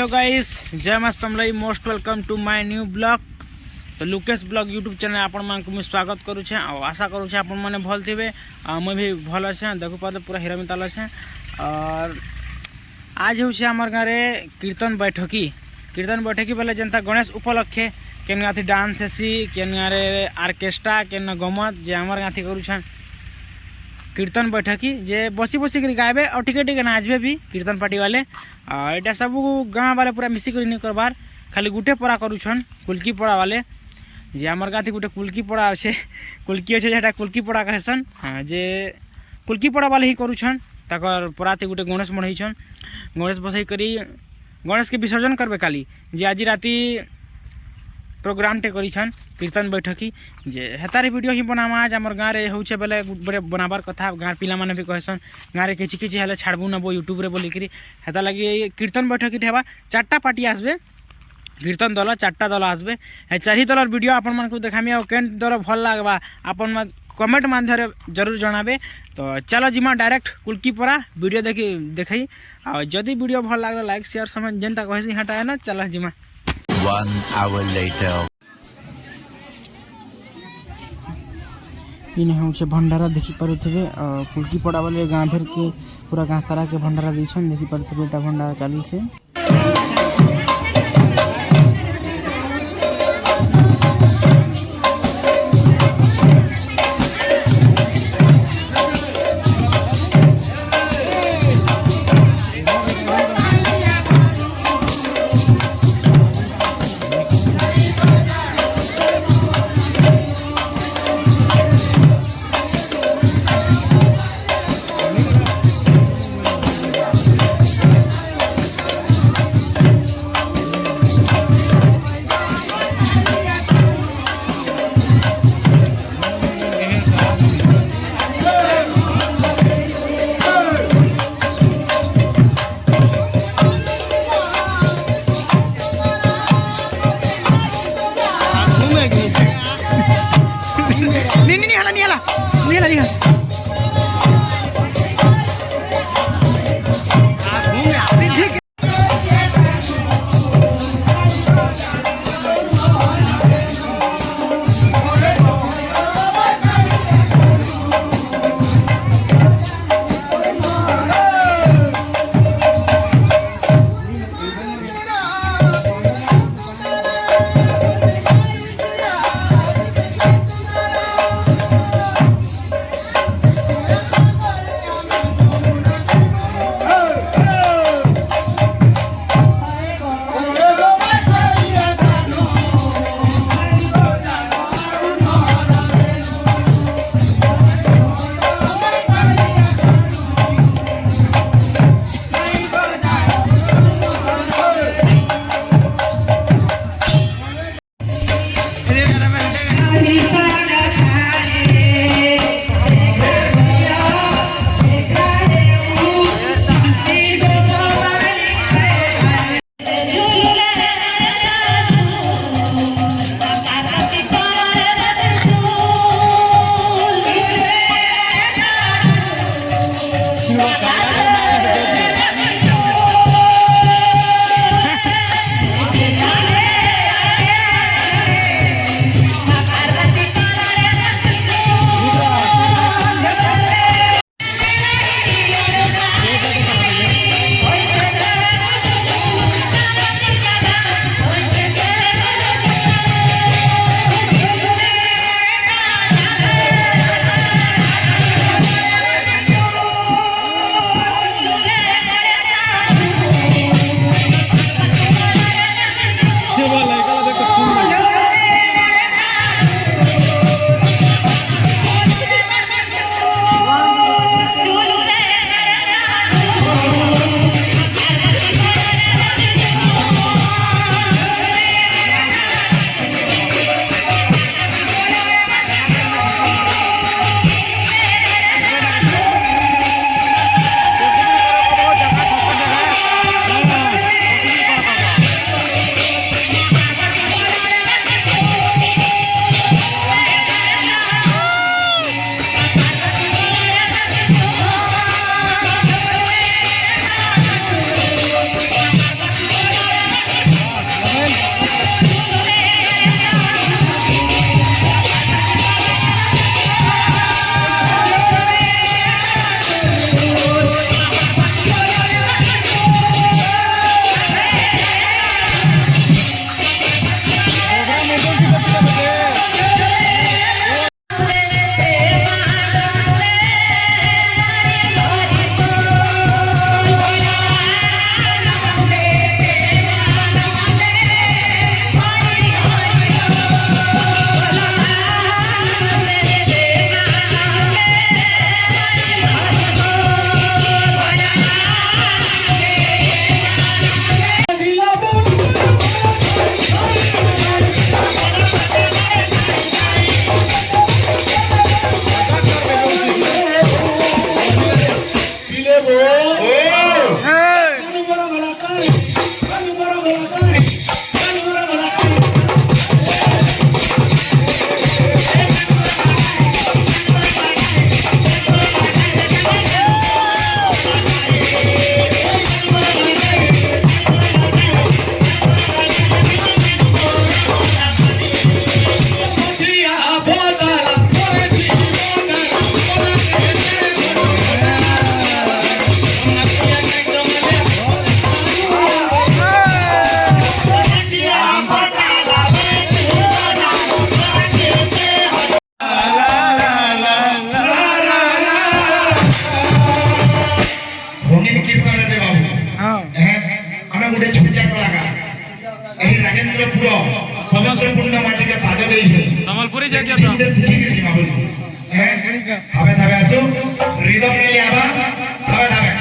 Hello guys, जय मां Samalei. Most welcome to my new blog. तो लुकेश ब्लॉग यूट्यूब चैनल आपण मानक मुझे स्वागत करुचे। आशा करुचे आपण माने भल थिबे। मैं भी भल अच्छे, देखु पाते पूरा हीरा मिताल अच्छे। और आज हूँ आमर गाँव में कीर्तन बैठकी बोले जनता गणेश उपलक्षे केन गाँथी डांस हेसी, केन गाँव आर्केस्ट्रा, केन गमत जे आमर गाँथी करुछन कीर्तन बैठकी जे बसी बसी कर गायबे और टिके टिके नाचबे भी कीर्तन पार्टी वाले। यहाँ सब गाँव वाले पूरा मिसिक नहीं करबार, खाली गुटे पड़ा करुछन कुल्की पड़ा वाले। जे आमर गाँथी गुटे कुल्की पड़ा अच्छे, कुल्की अच्छे जेटा कुल्की पड़ा कहसन। हाँ, जे कुल्की पड़ा वाले ही करुछन। तकर पराती गुटे गणेश मढ़ईछन। गणेश बसई करी गणेश के विसर्जन करबे काली। जे आज राती प्रोग्राम टे करिछन कीर्तन बैठकी। जे हेतारी वीडियो ही बनामा। आज आमर गाँव रे होउछे बेले बड़े बनाबार कथा। गाँव पिला माने भी कहसन गाँव रे किछि किछि हेले छाड़बू नबो यूट्यूब रे बोलिकरी। हेता लगी कीर्तन बैठकी हेबा। 4टा पार्टी आसबे, कीर्तन दल 4टा दल आसबे। हे 4 दलर वीडियो आपण मानकु देखामी। और केन दल भल लागबा आपण कमेंट माध्यम जरूर जनाबे। तो चलो जिमा डायरेक्ट कुल्की परा वीडियो देखई। और जदि वीडियो भल लागला लाइक शेयर समझ जनता कहसी हटा है ना। चलो जिमा। 1 hour later. इन हूँ भंडारा देखी पारे। कुल्की पड़ा वाले गाँव भर के पूरा गाँव सारा के भंडारा दीछन देखी पारे। एटा भंडारा चालू से। ଯୁଗ ସମୁଦ୍ରପୂର୍ଣ୍ଣ ମାଟିକେ ପାଦ ଦେଇଛୁ ସମ୍ବଲପୁରୀ ଯାଇଛ ତ ଶିଖିକିରି ଯିବା ବୋଲି ধাবে ধাবে আসো রিদম নিয়ে আবা ধাবে ধাবে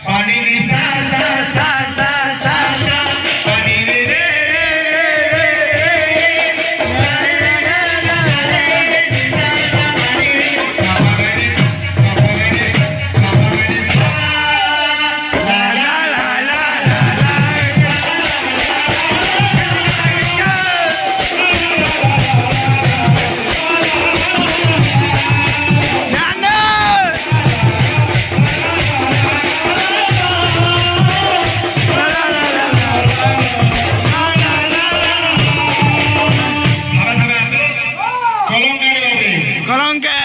পানি নি সা সা সা সা সা সা পানি নি রে কলঙ্কে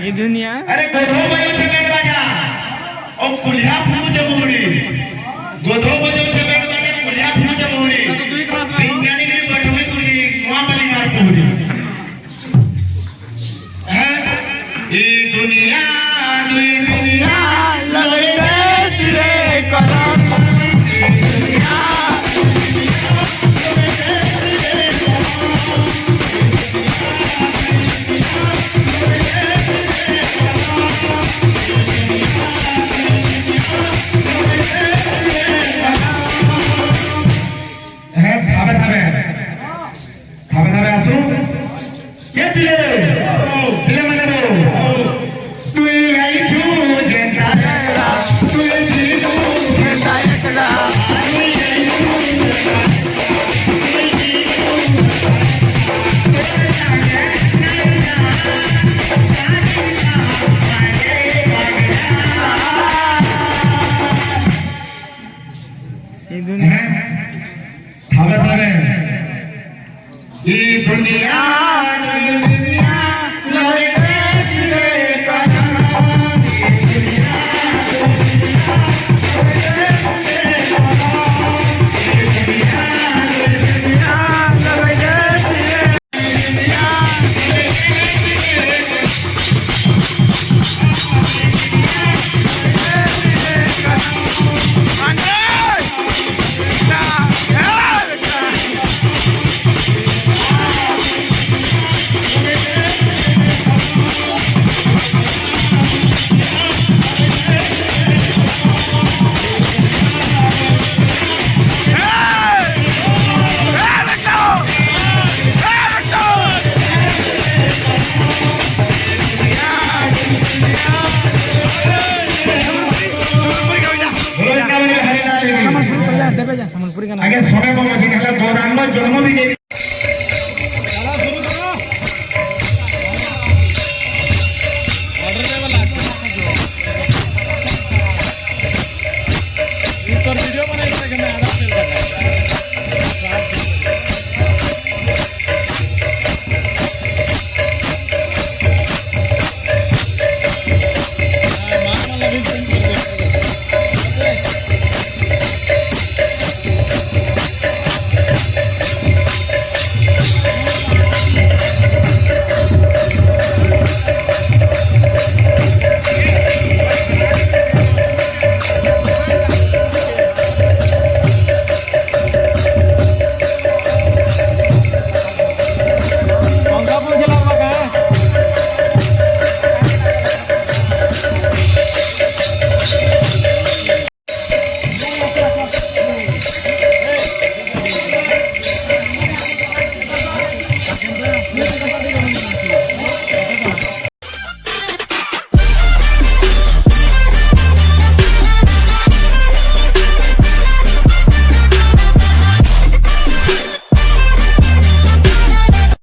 এই দুনিয়া अरे गोधो बजो छे बेट बाजा ओ कुल्हा फूज मोहरी गोधो बजो छे बेट बाजा कुल्हा फूज मोहरी विज्ञानी के बैठवे तुरी नवा वाली मार मोहरी है ई दुनिया लगे रे कलम है धाबे धाबे धाबे धाबे आसु ये पिले पिले माने रो तू आई छु जेंदा तू जी तू जेंदा एकला এই দুনিয়া धाबे धाबे ये दुनिया लगे रे कदम দেবে যা সম্বলপুরি গান आगे समय पर मशीन हला गौरांग जन्म भी